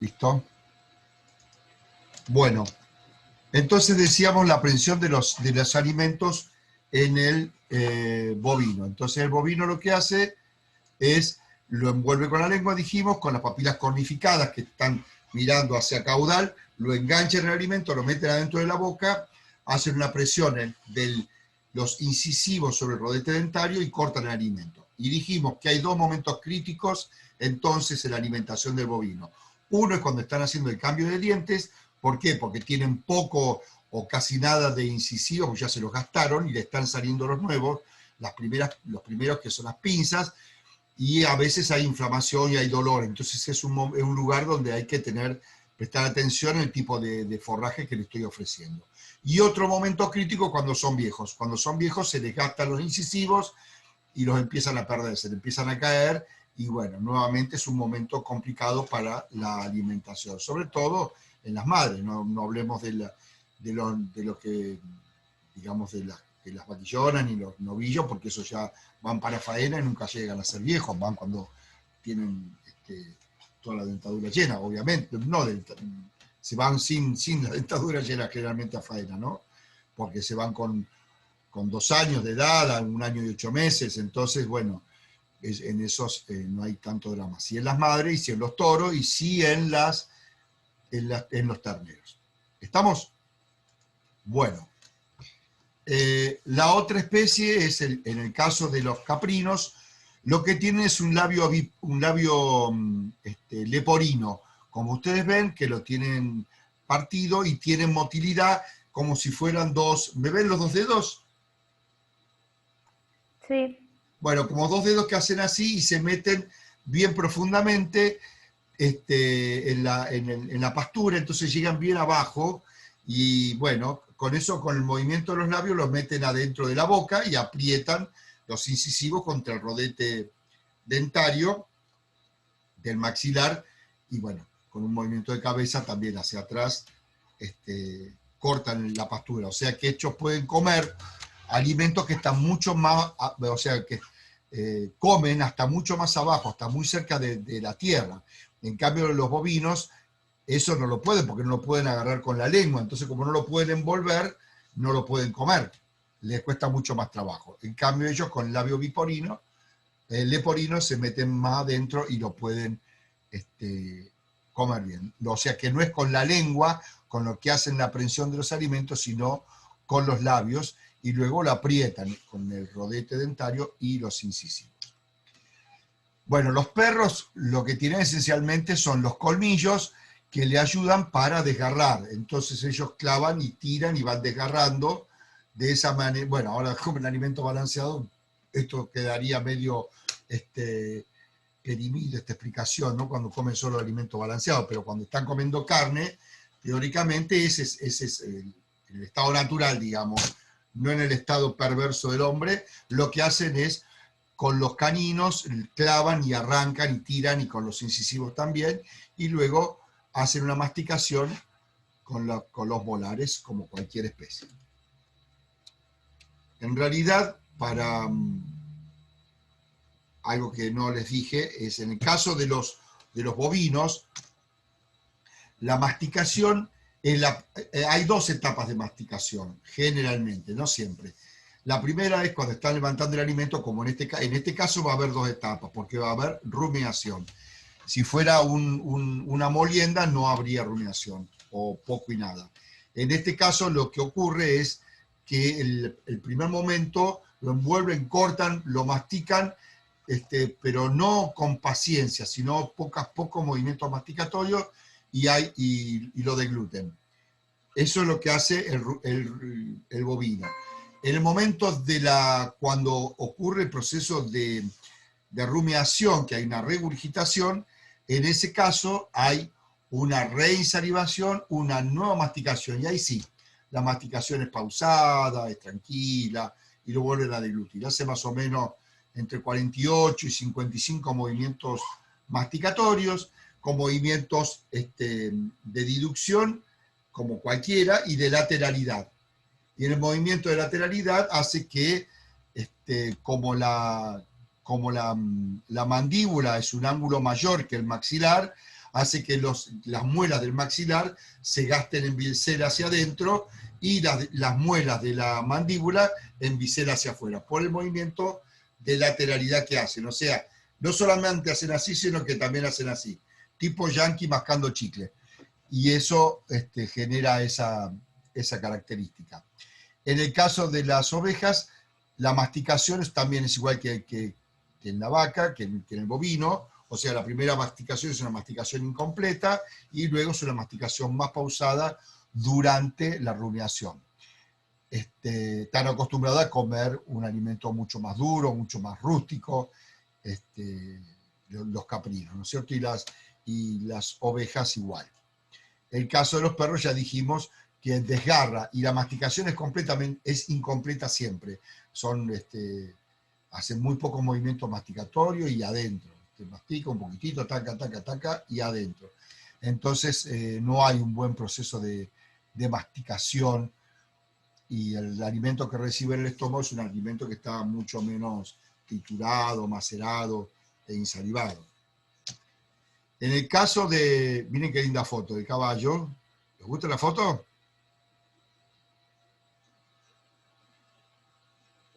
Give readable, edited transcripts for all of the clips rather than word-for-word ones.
¿Listo? Bueno, entonces decíamos la prensión de los alimentos en el bovino. Entonces el bovino lo que hace es, lo envuelve con la lengua, dijimos, con las papilas cornificadas que están mirando hacia caudal, lo enganchan en el alimento, lo meten adentro de la boca, hacen una presión de los incisivos sobre el rodete dentario y cortan el alimento. Y dijimos que hay dos momentos críticos entonces en la alimentación del bovino. Uno es cuando están haciendo el cambio de dientes. ¿Por qué? Porque tienen poco o casi nada de incisivos, porque ya se los gastaron y le están saliendo los nuevos, los primeros que son las pinzas, y a veces hay inflamación y hay dolor. Entonces es un lugar donde hay que prestar atención al tipo de forraje que le estoy ofreciendo. Y otro momento crítico cuando son viejos. Cuando son viejos se les gastan los incisivos y los empiezan a perder, se les empiezan a caer, y bueno, nuevamente es un momento complicado para la alimentación, sobre todo en las madres. No hablemos de lo que, digamos, de las vaquillonas ni los novillos, porque esos ya van para faena y nunca llegan a ser viejos, van cuando tienen toda la dentadura llena, obviamente. Se van sin la dentadura llena generalmente a faena, ¿no? Porque se van con 2 años de edad, a 1 año y 8 meses, entonces, bueno, en esos no hay tanto drama. Sí en las madres, y sí en los toros, y sí en los terneros. ¿Estamos? Bueno. La otra especie es, en el caso de los caprinos, lo que tienen es un labio leporino, como ustedes ven, que lo tienen partido y tienen motilidad como si fueran dos. ¿Me ven los 2 dedos? Sí. Bueno, como 2 dedos que hacen así y se meten bien profundamente en la pastura, entonces llegan bien abajo y bueno, con eso, con el movimiento de los labios, los meten adentro de la boca y aprietan los incisivos contra el rodete dentario del maxilar, y bueno, con un movimiento de cabeza también hacia atrás cortan la pastura. O sea que ellos pueden comer alimentos que están mucho más, o sea que comen hasta mucho más abajo, hasta muy cerca de la tierra. En cambio, los bovinos eso no lo pueden, porque no lo pueden agarrar con la lengua. Entonces, como no lo pueden envolver, no lo pueden comer. Les cuesta mucho más trabajo. En cambio, ellos con el labio biporino, el leporino, se meten más adentro y lo pueden comer bien. O sea que no es con la lengua con lo que hacen la aprehensión de los alimentos, sino con los labios, y luego lo aprietan con el rodete dentario y los incisivos. Bueno, los perros lo que tienen esencialmente son los colmillos que le ayudan para desgarrar. Entonces ellos clavan y tiran y van desgarrando de esa manera. Bueno, ahora comen alimento balanceado, esto quedaría medio perimido esta explicación, ¿no? Cuando comen solo alimento balanceado, pero cuando están comiendo carne, teóricamente ese es el estado natural, digamos, no en el estado perverso del hombre. Lo que hacen es, con los caninos, clavan y arrancan y tiran, y con los incisivos también, y luego hacen una masticación con los molares, como cualquier especie. En realidad, para algo que no les dije, es en el caso de los bovinos, la masticación, hay 2 etapas de masticación, generalmente, no siempre. La primera es cuando están levantando el alimento, como en este caso va a haber 2 etapas, porque va a haber rumiación. Si fuera una molienda, no habría rumiación, o poco y nada. En este caso, lo que ocurre es que el primer momento lo envuelven, cortan, lo mastican, pero no con paciencia, sino pocos movimientos masticatorios, y lo degluten. Eso es lo que hace el bovino. En el momento cuando ocurre el proceso de rumiación, que hay una regurgitación, en ese caso hay una reinsalivación, una nueva masticación, y ahí sí, la masticación es pausada, es tranquila, y lo vuelven a deglutir. Hace más o menos entre 48 y 55 movimientos masticatorios, con movimientos de diducción, como cualquiera, y de lateralidad. Y en el movimiento de lateralidad hace que, como la mandíbula es un ángulo mayor que el maxilar, hace que las muelas del maxilar se gasten en visera hacia adentro y las muelas de la mandíbula en visera hacia afuera, por el movimiento de lateralidad que hacen. O sea, no solamente hacen así, sino que también hacen así, tipo yankee mascando chicle. Y eso genera esa característica. En el caso de las ovejas, la masticación también es igual que en la vaca, que en el bovino. O sea, la primera masticación es una masticación incompleta y luego es una masticación más pausada durante la rumiación. Están acostumbrados a comer un alimento mucho más duro, mucho más rústico, los caprinos, ¿no es cierto? Y las ovejas igual. El caso de los perros ya dijimos que desgarra y la masticación es incompleta siempre. Hacen muy poco movimiento masticatorio y adentro. Te mastica un poquitito, taca, taca, taca y adentro. Entonces no hay un buen proceso de masticación y el alimento que recibe el estómago es un alimento que está mucho menos triturado, macerado e insalivado. En el caso de, miren qué linda foto del caballo. ¿Les gusta la foto?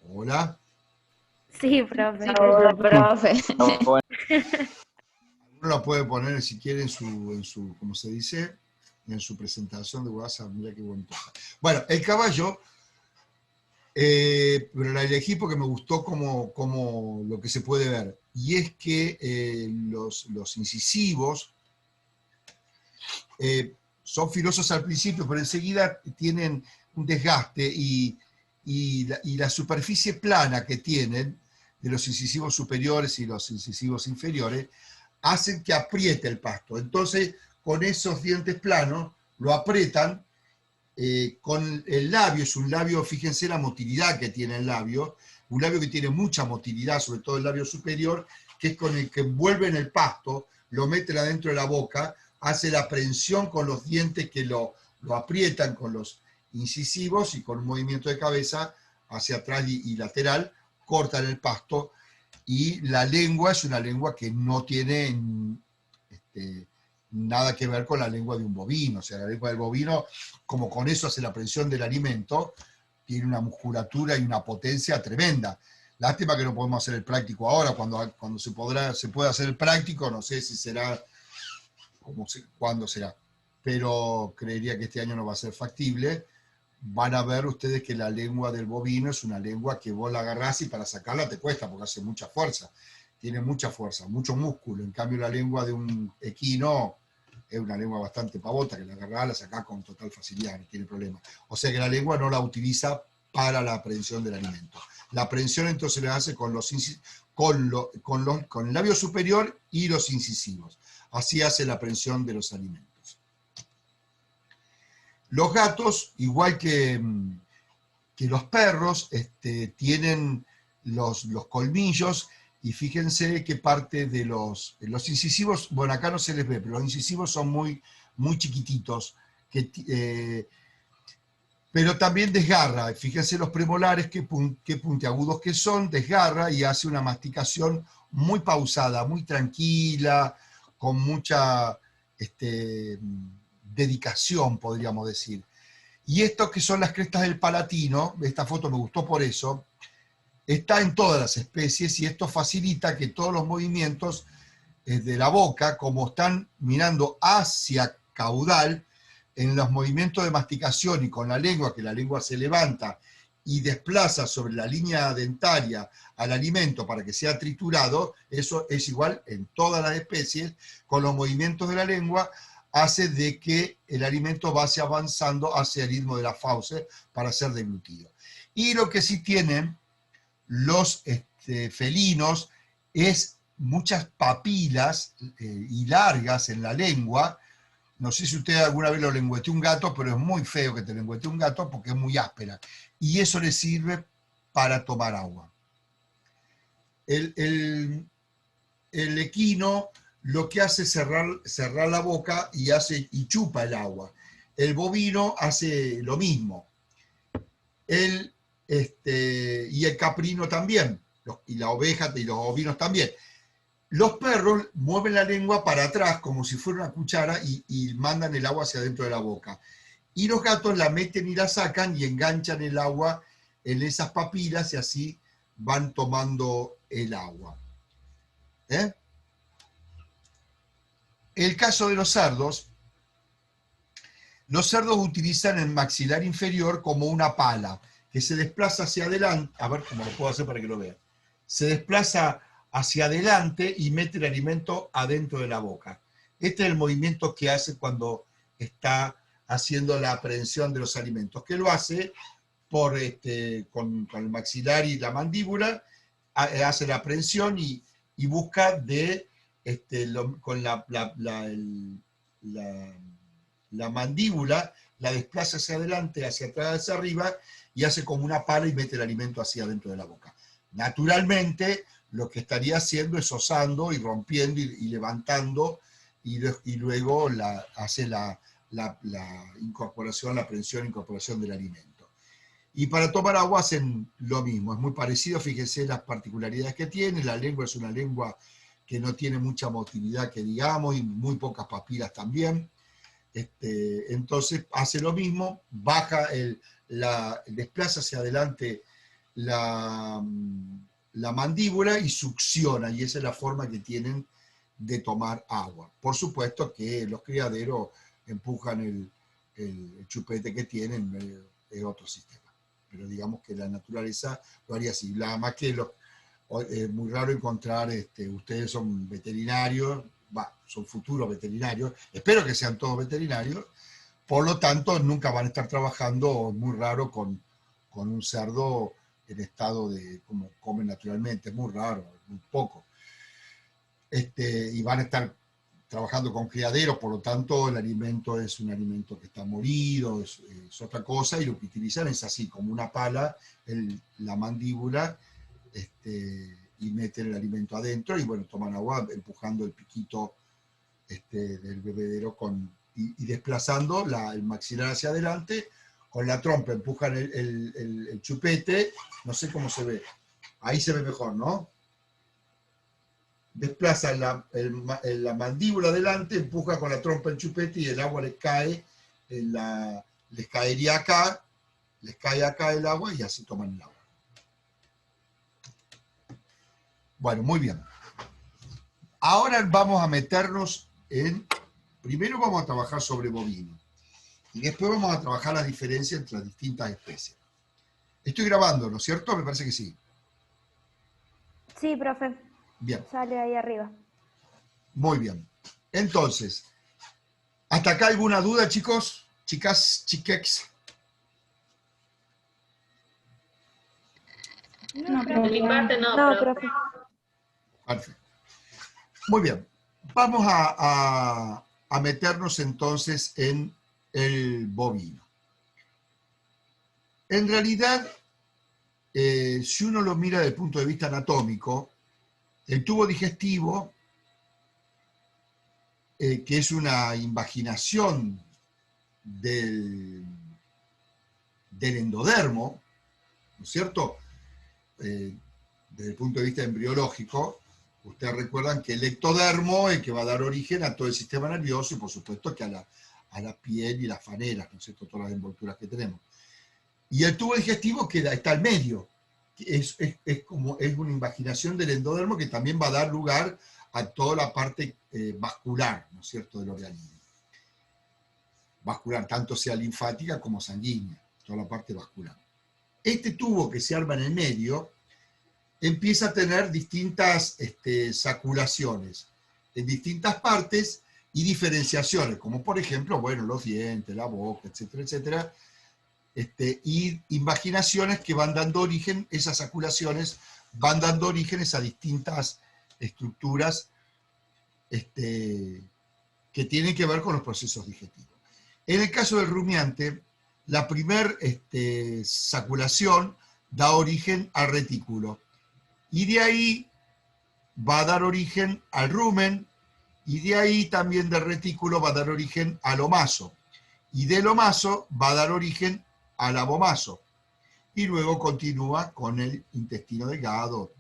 Hola. Sí, profe. Hola, profe. Uno la puede poner si quiere en su, ¿cómo se dice? En su presentación de WhatsApp. Mira qué bonito. Bueno, el caballo, pero la elegí porque me gustó como lo que se puede ver. Y es que los incisivos son filosos al principio, pero enseguida tienen un desgaste y la superficie plana que tienen de los incisivos superiores y los incisivos inferiores hacen que apriete el pasto. Entonces, con esos dientes planos, lo aprietan con el labio. Es un labio, fíjense la motilidad que tiene el labio, un labio que tiene mucha motilidad, sobre todo el labio superior, que es con el que envuelven el pasto, lo meten adentro de la boca, hace la prensión con los dientes que lo aprietan con los incisivos y con un movimiento de cabeza hacia atrás y lateral, cortan el pasto. Y la lengua es una lengua que no tiene nada que ver con la lengua de un bovino. O sea, la lengua del bovino, como con eso hace la prensión del alimento, tiene una musculatura y una potencia tremenda. Lástima que no podemos hacer el práctico ahora. Cuando se puede hacer el práctico, no sé si será, cuándo será. Pero creería que este año no va a ser factible. Van a ver ustedes que la lengua del bovino es una lengua que vos la agarrás y para sacarla te cuesta porque hace mucha fuerza, tiene mucha fuerza, mucho músculo. En cambio la lengua de un equino es una lengua bastante pavota, que la agarrás, la sacás con total facilidad, no tiene problema. O sea que la lengua no la utiliza para la aprehensión del alimento. La aprehensión entonces la hace con el labio superior y los incisivos. Así hace la aprehensión de los alimentos. Los gatos, igual que los perros, tienen los colmillos, y fíjense que parte de los incisivos, bueno, acá no se les ve, pero los incisivos son muy, muy chiquititos, pero también desgarra. Fíjense los premolares, qué puntiagudos que son, desgarra y hace una masticación muy pausada, muy tranquila, con mucha dedicación, podríamos decir. Y esto que son las crestas del palatino, esta foto me gustó por eso, está en todas las especies y esto facilita que todos los movimientos de la boca, como están mirando hacia caudal, en los movimientos de masticación y con la lengua, que la lengua se levanta y desplaza sobre la línea dentaria al alimento para que sea triturado, eso es igual en todas las especies, con los movimientos de la lengua, hace de que el alimento vaya avanzando hacia el ritmo de la fauces para ser deglutido. Y lo que sí tienen los felinos es muchas papilas y largas en la lengua. No sé si usted alguna vez lo lengüeteó un gato, pero es muy feo que te lengüetee un gato porque es muy áspera. Y eso le sirve para tomar agua. El equino lo que hace es cerrar la boca y chupa el agua. El bovino hace lo mismo. Y el caprino también, y la oveja y los ovinos también. Los perros mueven la lengua para atrás como si fuera una cuchara y mandan el agua hacia adentro de la boca. Y los gatos la meten y la sacan y enganchan el agua en esas papilas y así van tomando el agua. ¿Eh? El caso de los cerdos utilizan el maxilar inferior como una pala que se desplaza hacia adelante. A ver cómo lo puedo hacer para que lo vean. Se desplaza hacia adelante y mete el alimento adentro de la boca. Este es el movimiento que hace cuando está haciendo la aprehensión de los alimentos, que lo hace con el maxilar y la mandíbula, hace la aprehensión y busca con la mandíbula, la desplaza hacia adelante, hacia atrás, hacia arriba, y hace como una pala y mete el alimento hacia adentro de la boca. Naturalmente, lo que estaría haciendo es osando y rompiendo y levantando, y luego hace la incorporación, la aprehensión e incorporación del alimento. Y para tomar agua hacen lo mismo, es muy parecido, fíjense las particularidades que tiene. La lengua es una lengua que no tiene mucha motilidad, que digamos, y muy pocas papilas también. Entonces hace lo mismo, desplaza hacia adelante la mandíbula y succiona, y esa es la forma que tienen de tomar agua. Por supuesto que los criaderos empujan el chupete que tienen, es otro sistema, pero digamos que la naturaleza lo haría así. Nada más que es muy raro encontrar, ustedes son veterinarios, son futuros veterinarios, espero que sean todos veterinarios, por lo tanto nunca van a estar trabajando, muy raro, con un cerdo en estado de como comen naturalmente, es muy raro, muy poco. Y van a estar trabajando con criaderos, por lo tanto el alimento es un alimento que está molido, es otra cosa, y lo que utilizan es así, como una pala, la mandíbula, y meten el alimento adentro y bueno, toman agua empujando el piquito del bebedero y desplazando el maxilar hacia adelante, con la trompa empujan el chupete, no sé cómo se ve, ahí se ve mejor, ¿no? Desplazan la mandíbula adelante, empuja con la trompa el chupete y el agua les cae, les caería acá, les cae acá el agua y así toman el agua. Bueno, muy bien. Ahora vamos a meternos primero vamos a trabajar sobre bovino y después vamos a trabajar la diferencia entre las distintas especies. Estoy grabando, ¿no es cierto? Me parece que sí. Sí, profe. Bien. Sale ahí arriba. Muy bien. Entonces, ¿hasta acá alguna duda, chicos? Chicas, chiquex. No, De mi parte no, profe. Perfecto. Muy bien. Vamos a meternos entonces en el bovino. En realidad, si uno lo mira desde el punto de vista anatómico, el tubo digestivo, que es una invaginación del endodermo, ¿no es cierto? Desde el punto de vista embriológico, ustedes recuerdan que el ectodermo es el que va a dar origen a todo el sistema nervioso y por supuesto que a la piel y las faneras, ¿no es cierto? Todas las envolturas que tenemos. Y el tubo digestivo está al medio. Es una invaginación del endodermo que también va a dar lugar a toda la parte vascular, ¿no es cierto?, del organismo. Vascular, tanto sea linfática como sanguínea, toda la parte vascular. Este tubo que se arma en el medio empieza a tener distintas saculaciones en distintas partes y diferenciaciones, como por ejemplo, bueno, los dientes, la boca, etcétera, etcétera, y invaginaciones que van dando origen, esas saculaciones van dando orígenes a distintas estructuras que tienen que ver con los procesos digestivos. En el caso del rumiante, la primer saculación da origen al retículo, y de ahí va a dar origen al rumen, y de ahí también del retículo va a dar origen al omaso, y del omaso va a dar origen al abomaso, y luego continúa con el intestino delgado,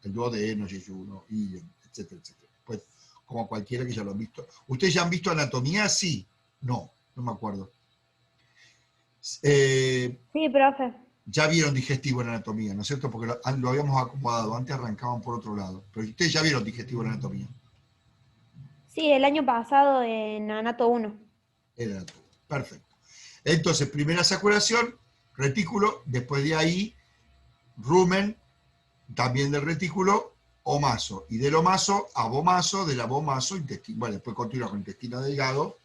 el duodeno, yeyuno, etc. etcétera, etcétera. Pues, como cualquiera que ya lo han visto. ¿Ustedes ya han visto anatomía? Sí. No, no me acuerdo. Sí, profe. Ya vieron digestivo en anatomía, ¿no es cierto? Porque lo habíamos acomodado, antes arrancaban por otro lado. Pero ustedes ya vieron digestivo en anatomía. Sí, el año pasado en Anato 1. Era todo. Perfecto. Entonces, primera saculación, retículo, después de ahí, rumen, también del retículo, omaso. Y del omaso, abomaso, del abomaso, intestino. Bueno, después continúa con intestino delgado.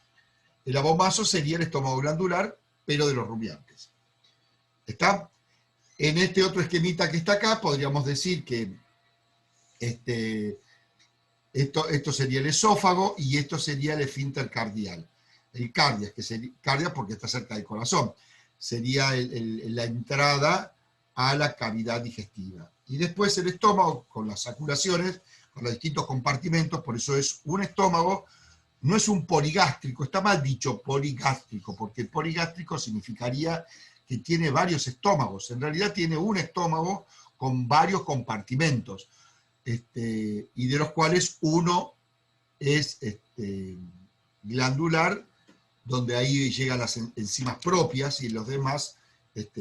El abomaso sería el estómago glandular, pero de los rumiantes. ¿Está? En este otro esquemita que está acá, podríamos decir que esto sería el esófago y esto sería el esfínter cardial. El cardias, que sería cardias porque está cerca del corazón, sería la entrada a la cavidad digestiva. Y después el estómago, con las saculaciones, con los distintos compartimentos, por eso es un estómago, no es un poligástrico, está mal dicho poligástrico, porque poligástrico significaría que tiene varios estómagos, en realidad tiene un estómago con varios compartimentos, y de los cuales uno es glandular, donde ahí llegan las enzimas propias, y los demás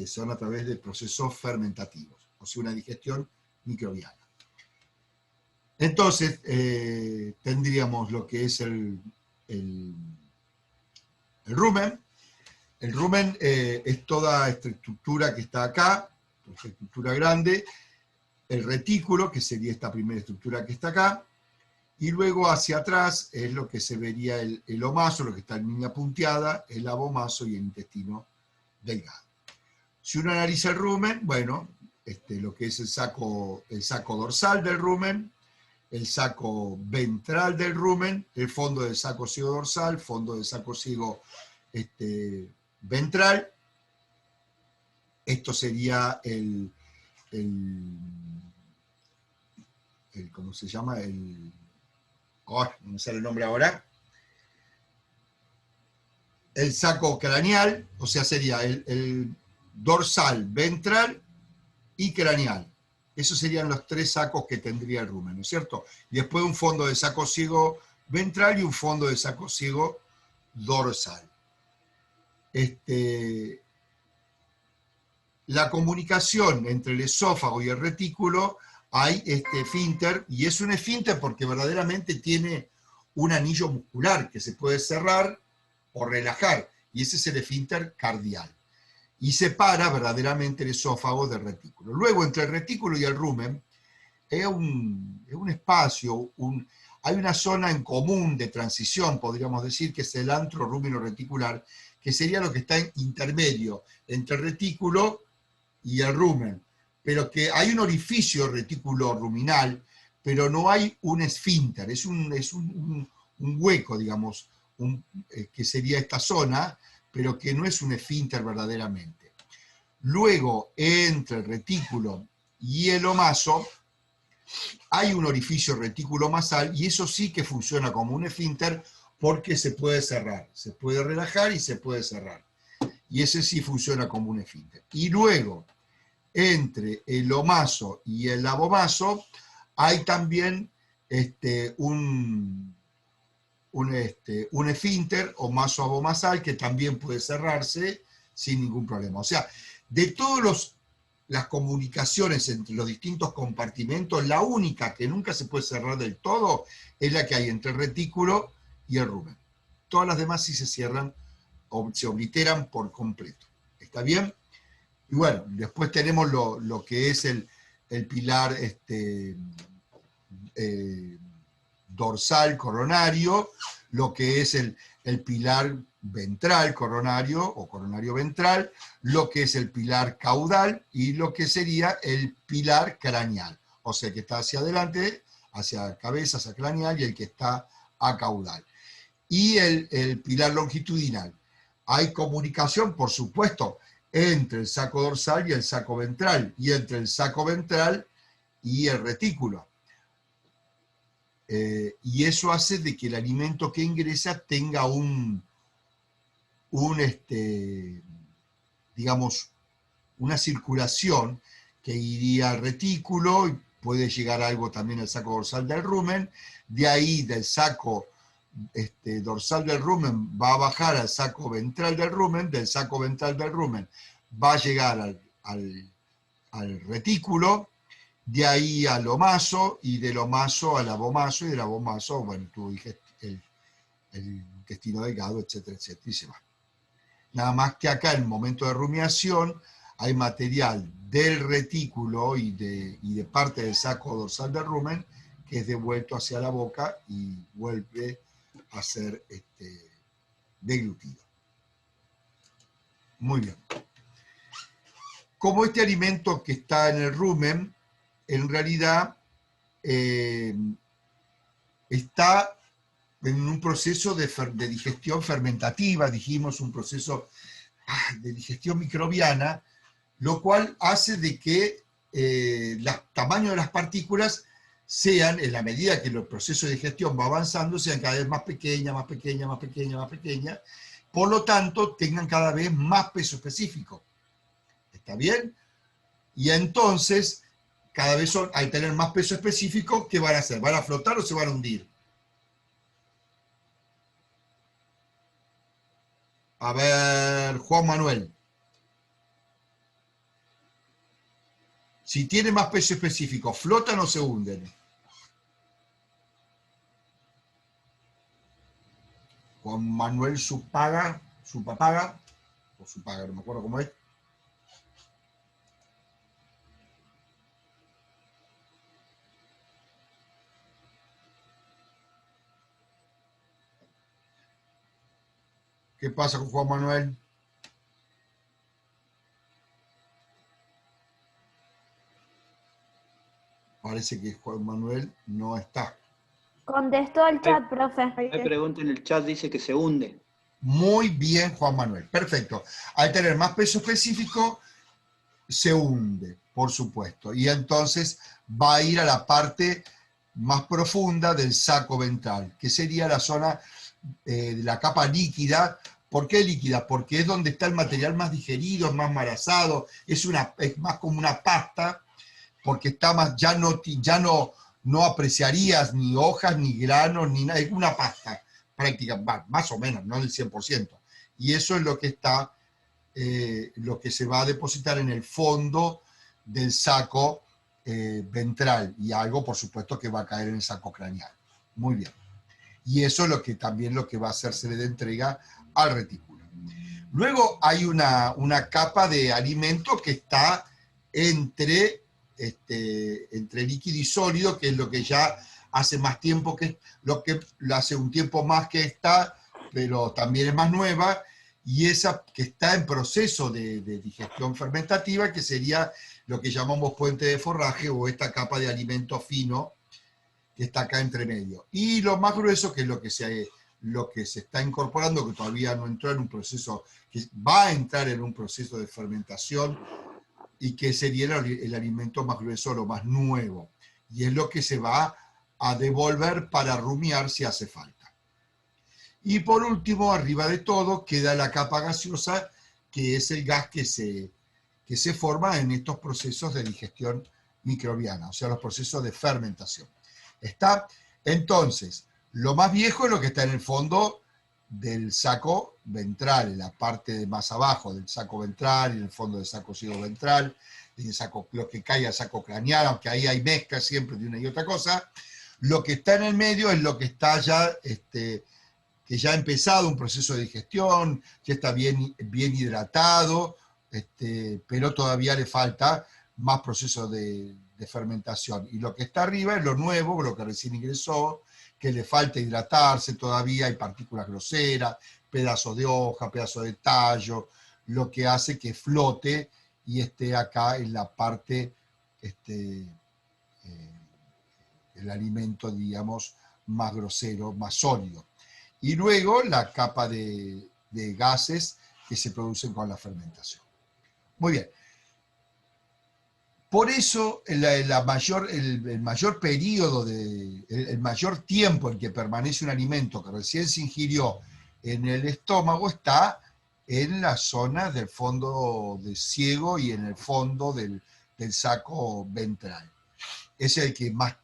son a través de procesos fermentativos, o sea, una digestión microbiana. Entonces, tendríamos lo que es el rumen. El rumen es toda esta estructura que está acá, esta estructura grande, el retículo, que sería esta primera estructura que está acá, y luego hacia atrás es lo que se vería el omaso, lo que está en línea punteada, el abomaso y el intestino delgado. Si uno analiza el rumen, bueno, lo que es el saco dorsal del rumen, el saco ventral del rumen, el fondo del saco ciego dorsal, fondo del saco ciego ventral. Esto sería ¿cómo se llama? No me sale el nombre ahora. El saco craneal, o sea, sería el dorsal, ventral y craneal. Esos serían los tres sacos que tendría el rumen, ¿no es cierto? Y después un fondo de saco ciego ventral y un fondo de saco ciego dorsal. La comunicación entre el esófago y el retículo, hay este esfínter, y es un esfínter porque verdaderamente tiene un anillo muscular que se puede cerrar o relajar, y ese es el esfínter cardial. Y separa verdaderamente el esófago del retículo. Luego, entre el retículo y el rumen, es un espacio, hay una zona en común de transición, podríamos decir, que es el antro rúmeno reticular, que sería lo que está en intermedio entre el retículo y el rumen, pero que hay un orificio retículo ruminal, pero no hay un esfínter, es un hueco, digamos, que sería esta zona, pero que no es un esfínter verdaderamente. Luego, entre el retículo y el omaso, hay un orificio retículo masal, y eso sí que funciona como un esfínter porque se puede cerrar, se puede relajar y se puede cerrar. Y ese sí funciona como un esfínter. Y luego, entre el omaso y el abomaso, hay también un esfínter o maso abomasal que también puede cerrarse sin ningún problema. O sea, de todas las comunicaciones entre los distintos compartimentos, la única que nunca se puede cerrar del todo es la que hay entre el retículo y el rumen. Todas las demás sí se cierran o se obliteran por completo. ¿Está bien? Y bueno, después tenemos lo que es el pilar dorsal coronario, lo que es el pilar ventral coronario o coronario ventral, lo que es el pilar caudal y lo que sería el pilar craneal. O sea, que está hacia adelante, hacia cabeza, hacia craneal, y el que está a caudal. Y el pilar longitudinal. Hay comunicación, por supuesto, entre el saco dorsal y el saco ventral, y entre el saco ventral y el retículo. Y eso hace de que el alimento que ingresa tenga digamos, una circulación que iría al retículo puede llegar algo también al saco dorsal del rumen, de ahí del saco dorsal del rumen va a bajar al saco ventral del rumen, del saco ventral del rumen va a llegar al retículo, de ahí al omaso, y del omaso al abomaso, y del abomaso, bueno, tú el intestino delgado, etcétera, etcétera, y se va. Nada más que acá en el momento de rumiación hay material del retículo y de parte del saco dorsal del rumen que es devuelto hacia la boca y vuelve a ser deglutido. Muy bien. Como este alimento que está en el rumen, en realidad está en un proceso de digestión fermentativa, dijimos, un proceso de digestión microbiana, lo cual hace de que el tamaño de las partículas sean, en la medida que el proceso de digestión va avanzando, sean cada vez más pequeñas, más pequeñas, más pequeñas, más pequeñas, por lo tanto, tengan cada vez más peso específico. ¿Está bien? Y entonces, cada vez al tener más peso específico, ¿qué van a hacer? ¿Van a flotar o se van a hundir? A ver, Juan Manuel. Si tiene más peso específico, ¿flotan o se hunden? Juan Manuel Supaga, o Supaga, no me acuerdo cómo es. ¿Qué pasa con Juan Manuel? Parece que Juan Manuel no está. Contestó el chat, profe. Hay pregunta en el chat, dice que se hunde. Muy bien, Juan Manuel. Perfecto. Al tener más peso específico, se hunde, por supuesto. Y entonces va a ir a la parte más profunda del saco ventral, que sería la zona de la capa líquida. ¿Por qué líquida? Porque es donde está el material más digerido, es más marazado, es más como una pasta, porque está más, ya no apreciarías ni hojas, ni granos, ni nada, es una pasta práctica, más o menos, no del 100%. Y eso es lo que está, lo que se va a depositar en el fondo del saco ventral, y algo, por supuesto, que va a caer en el saco craneal. Muy bien. Y eso es también lo que va a hacerse de entrega al retículo. Luego hay una capa de alimento que está entre líquido y sólido, que es lo que ya hace más tiempo lo que hace un tiempo más que está, pero también es más nueva, y esa que está en proceso de digestión fermentativa, que sería lo que llamamos puente de forraje o esta capa de alimento fino que está acá entre medio. Y lo más grueso, que es lo que se está incorporando, que todavía no entró en un proceso, que va a entrar en un proceso de fermentación, y que sería el alimento más grueso, lo más nuevo. Y es lo que se va a devolver para rumiar si hace falta. Y por último, arriba de todo, queda la capa gaseosa, que es el gas que se forma en estos procesos de digestión microbiana, o sea, los procesos de fermentación. ¿Está? Entonces, lo más viejo es lo que está en el fondo del saco ventral, en la parte de más abajo del saco ventral, en el fondo del saco ventral, en el saco, lo que cae al saco craneal, aunque ahí hay mezcla siempre de una y otra cosa. Lo que está en el medio es lo que está ya, que ya ha empezado un proceso de digestión, ya está bien hidratado, pero todavía le falta más proceso de fermentación. Y lo que está arriba es lo nuevo, lo que recién ingresó, que le falta hidratarse todavía, hay partículas groseras, pedazos de hoja, pedazos de tallo, lo que hace que flote y esté acá en la parte, el alimento, digamos, más grosero, más sólido. Y luego la capa de gases que se producen con la fermentación. Muy bien. Por eso el mayor periodo, el mayor tiempo en que permanece un alimento que recién se ingirió en el estómago está en la zona del fondo del ciego y en el fondo del saco ventral. ese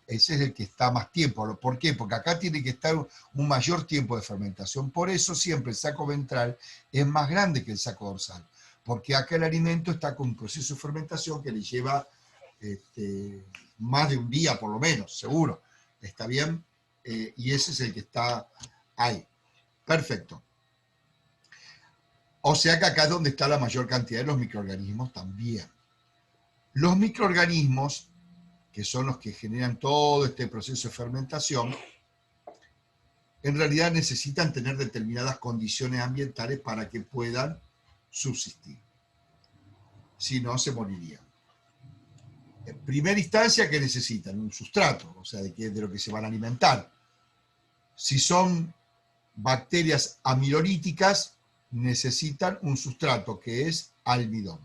es el que está más tiempo. ¿Por qué? Porque acá tiene que estar un mayor tiempo de fermentación. Por eso siempre el saco ventral es más grande que el saco dorsal, porque acá el alimento está con un proceso de fermentación que le lleva más de un día por lo menos, seguro. ¿Está bien? Y ese es el que está ahí. Perfecto. O sea que acá es donde está la mayor cantidad de los microorganismos también. Los microorganismos, que son los que generan todo este proceso de fermentación, en realidad necesitan tener determinadas condiciones ambientales para que puedan subsistir. Si no, se morirían. En primera instancia, ¿qué necesitan? Un sustrato, o sea, de lo que se van a alimentar. Si son bacterias amilolíticas, necesitan un sustrato que es almidón.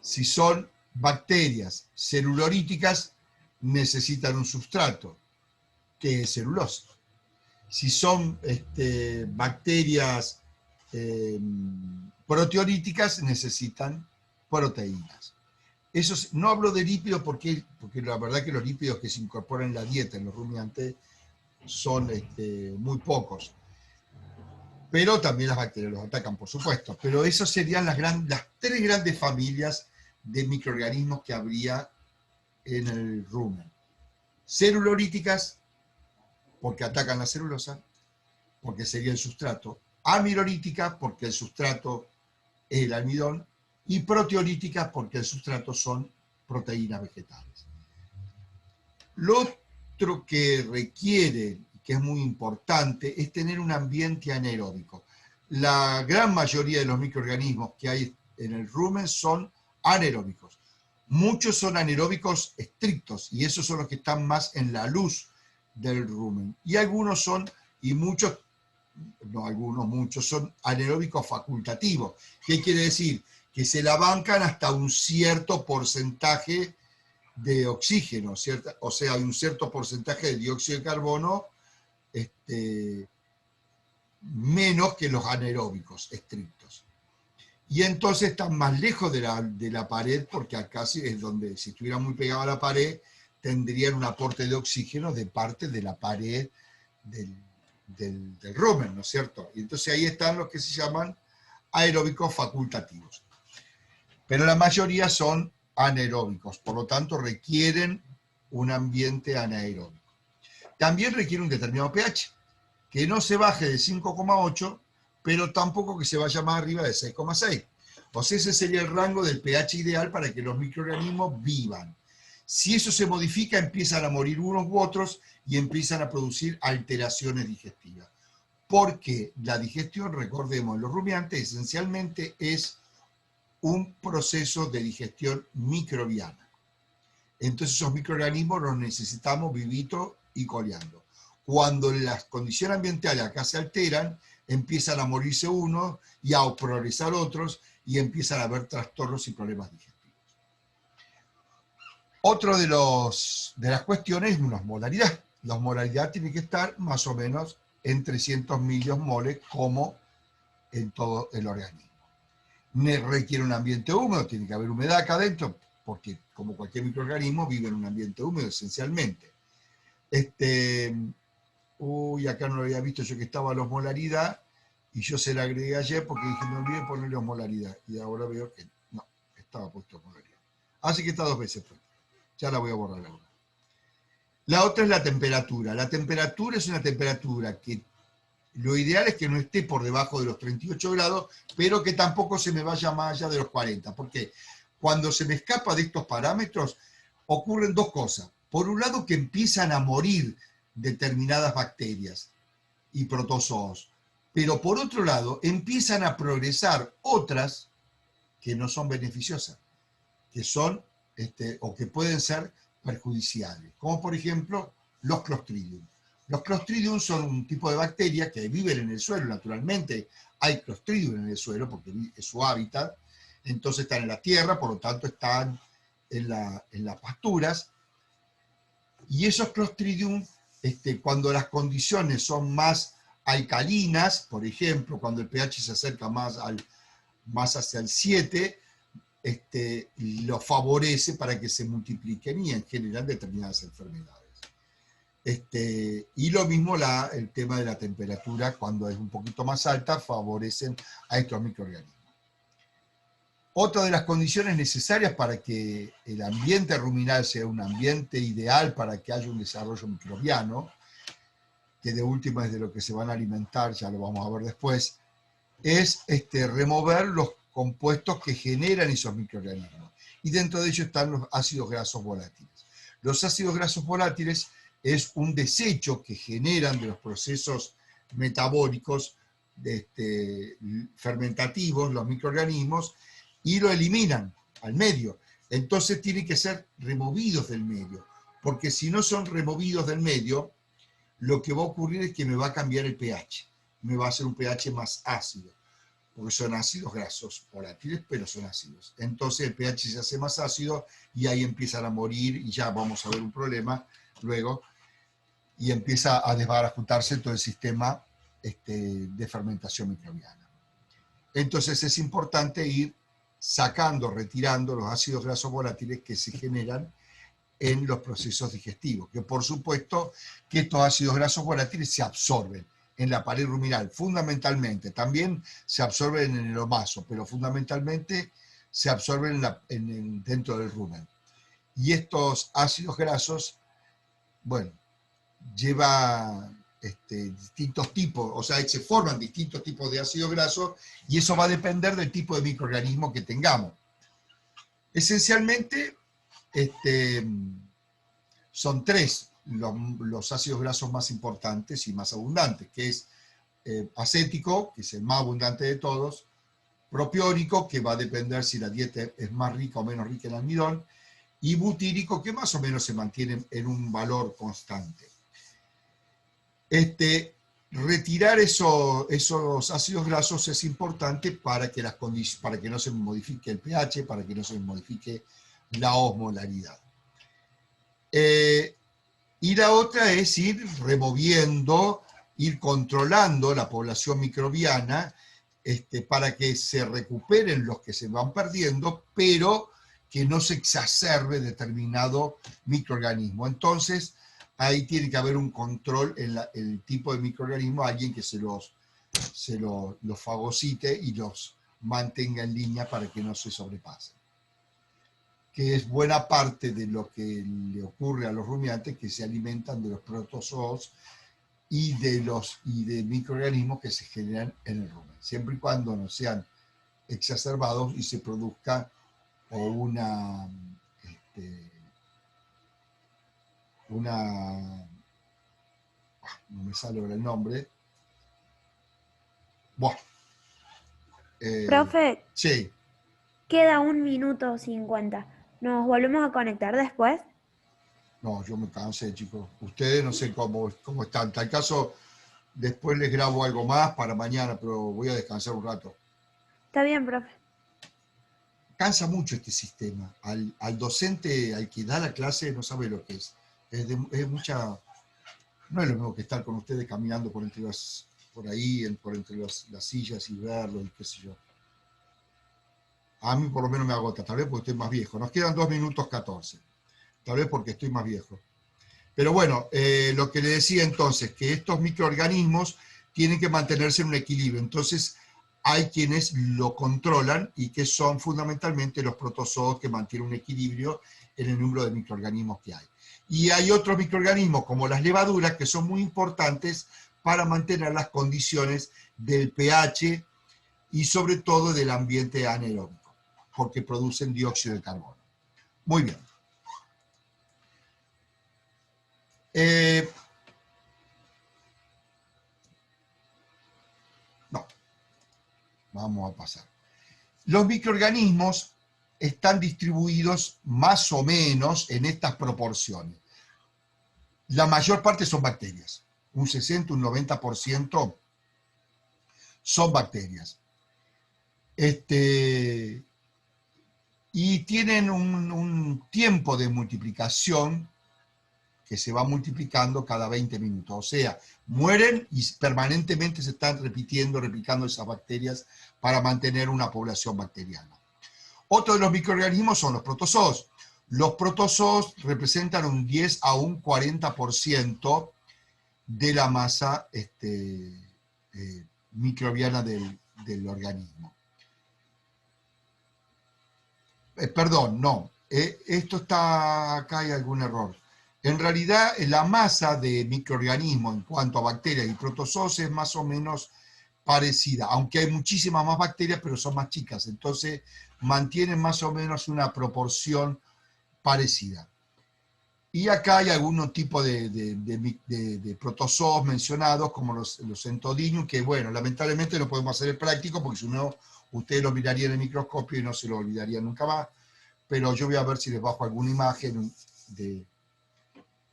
Si son bacterias celulolíticas, necesitan un sustrato que es celulosa. Si son bacterias proteolíticas, necesitan proteínas. No hablo de lípidos porque la verdad que los lípidos que se incorporan en la dieta en los rumiantes son muy pocos. Pero también las bacterias los atacan, por supuesto. Pero esas serían las tres grandes familias de microorganismos que habría en el rumen. Celulolíticas, porque atacan la celulosa, porque sería el sustrato. Amilolíticas, porque el sustrato es el almidón. Y proteolíticas, porque el sustrato son proteínas vegetales. Lo otro que requiere, que es muy importante, es tener un ambiente anaeróbico. La gran mayoría de los microorganismos que hay en el rumen son anaeróbicos. Muchos son anaeróbicos estrictos, y esos son los que están más en la luz del rumen. Y algunos son, y muchos, no algunos, muchos son anaeróbicos facultativos. ¿Qué quiere decir? Que se la bancan hasta un cierto porcentaje de oxígeno, ¿cierto? O sea, hay un cierto porcentaje de dióxido de carbono menos que los anaeróbicos estrictos. Y entonces están más lejos de la pared, porque acá es donde, si estuvieran muy pegados a la pared, tendrían un aporte de oxígeno de parte de la pared del rumen, ¿no es cierto? Y entonces ahí están los que se llaman aeróbicos facultativos. Pero la mayoría son anaeróbicos, por lo tanto requieren un ambiente anaeróbico. También requiere un determinado pH, que no se baje de 5,8, pero tampoco que se vaya más arriba de 6,6. O sea, ese sería el rango del pH ideal para que los microorganismos vivan. Si eso se modifica, empiezan a morir unos u otros y empiezan a producir alteraciones digestivas. Porque la digestión, recordemos, en los rumiantes esencialmente es un proceso de digestión microbiana. Entonces esos microorganismos los necesitamos vivitos y coleando. Cuando las condiciones ambientales acá se alteran, empiezan a morirse unos y a progresar otros y empiezan a haber trastornos y problemas digestivos. Otro de las cuestiones es la osmolaridad. La osmolaridad tiene que estar más o menos en 300 milimoles como en todo el organismo. Requiere un ambiente húmedo, tiene que haber humedad acá adentro, porque como cualquier microorganismo vive en un ambiente húmedo esencialmente. Acá no lo había visto yo que estaba la osmolaridad, y yo se la agregué ayer porque dije, me olvidé ponerle osmolaridad, y ahora veo que no, estaba puesto osmolaridad. Así que está 2 veces puesto. Ya la voy a borrar ahora. La otra es la temperatura. La temperatura es una temperatura que lo ideal es que no esté por debajo de los 38 grados, pero que tampoco se me vaya más allá de los 40. Porque cuando se me escapa de estos parámetros, ocurren 2 cosas. Por un lado, que empiezan a morir determinadas bacterias y protozoos. Pero por otro lado, empiezan a progresar otras que no son beneficiosas, que son o que pueden ser perjudiciales. Como por ejemplo, los Clostridium. Los Clostridium son un tipo de bacteria que viven en el suelo, naturalmente hay Clostridium en el suelo porque es su hábitat, entonces están en la tierra, por lo tanto están en las pasturas, y esos Clostridium, cuando las condiciones son más alcalinas, por ejemplo, cuando el pH se acerca más hacia el 7, lo favorece para que se multipliquen y en general determinadas enfermedades. Y lo mismo el tema de la temperatura, cuando es un poquito más alta, favorecen a estos microorganismos. Otra de las condiciones necesarias para que el ambiente ruminal sea un ambiente ideal para que haya un desarrollo microbiano, que de última es de lo que se van a alimentar, ya lo vamos a ver después, es remover los compuestos que generan esos microorganismos. Y dentro de ellos están los ácidos grasos volátiles. Los ácidos grasos volátiles es un desecho que generan de los procesos metabólicos fermentativos, los microorganismos, y lo eliminan al medio. Entonces tienen que ser removidos del medio, porque si no son removidos del medio, lo que va a ocurrir es que me va a cambiar el pH, me va a hacer un pH más ácido, porque son ácidos grasos volátiles, pero son ácidos. Entonces el pH se hace más ácido y ahí empiezan a morir, y ya vamos a ver un problema luego, y empieza a desbarajutarse todo el sistema de fermentación microbiana. Entonces es importante ir sacando, retirando los ácidos grasos volátiles que se generan en los procesos digestivos, que por supuesto que estos ácidos grasos volátiles se absorben en la pared ruminal, fundamentalmente, también se absorben en el omaso, pero fundamentalmente se absorben dentro del rumen. Y estos ácidos grasos, bueno, lleva distintos tipos, o sea, se forman distintos tipos de ácidos grasos y eso va a depender del tipo de microorganismo que tengamos. Esencialmente, son tres los ácidos grasos más importantes y más abundantes, que es acético, que es el más abundante de todos, propiónico, que va a depender si la dieta es más rica o menos rica en almidón, y butírico, que más o menos se mantiene en un valor constante. Retirar esos ácidos grasos es importante para que no se modifique el pH, para que no se modifique la osmolaridad. Y la otra es ir removiendo, ir controlando la población microbiana para que se recuperen los que se van perdiendo, pero que no se exacerbe determinado microorganismo. Entonces, ahí tiene que haber un control en el tipo de microorganismo, alguien que se los fagocite y los mantenga en línea para que no se sobrepasen. Que es buena parte de lo que le ocurre a los rumiantes, que se alimentan de los protozoos y de microorganismos que se generan en el rumen, siempre y cuando no sean exacerbados y se produzca no me sale ahora el nombre. Bueno, Profe, sí. queda 1 minuto 50. ¿Nos volvemos a conectar después? No, yo me cansé, chicos. Ustedes no sé cómo están. En tal caso, después les grabo algo más para mañana, pero voy a descansar un rato. Está bien, profe. Cansa mucho este sistema. Al docente, al que da la clase, no sabe lo que es. Es mucha... No es lo mismo que estar con ustedes caminando por entre las sillas y verlo y qué sé yo. A mí por lo menos me agota, tal vez porque estoy más viejo. Nos quedan 2 minutos 14. Tal vez porque estoy más viejo. Pero bueno, lo que le decía entonces, que estos microorganismos tienen que mantenerse en un equilibrio. Entonces, hay quienes lo controlan y que son fundamentalmente los protozoos que mantienen un equilibrio en el número de microorganismos que hay. Y hay otros microorganismos, como las levaduras, que son muy importantes para mantener las condiciones del pH y sobre todo del ambiente anaeróbico, porque producen dióxido de carbono. Muy bien. No, vamos a pasar. Los microorganismos están distribuidos más o menos en estas proporciones. La mayor parte son bacterias, un 60, un 90% son bacterias. Y tienen un tiempo de multiplicación que se va multiplicando cada 20 minutos. O sea, mueren y permanentemente se están replicando esas bacterias para mantener una población bacteriana. Otro de los microorganismos son los protozoos. Los protozoos representan un 10 a un 40% de la masa microbiana del organismo. Perdón, no. Esto está, acá hay algún error. En realidad, la masa de microorganismos en cuanto a bacterias y protozoos es más o menos parecida, aunque hay muchísimas más bacterias, pero son más chicas. Entonces, mantienen más o menos una proporción parecida. Y acá hay algún tipo de protozoos mencionados, como los Entodinium, que bueno, lamentablemente no podemos hacer el práctico, porque si no, ustedes lo mirarían en el microscopio y no se lo olvidarían nunca más. Pero yo voy a ver si les bajo alguna imagen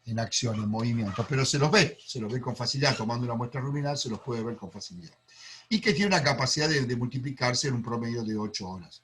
en acción, en movimiento. Pero se los ve con facilidad, tomando una muestra luminal, se los puede ver con facilidad. Y que tiene una capacidad de multiplicarse en un promedio de 8 horas.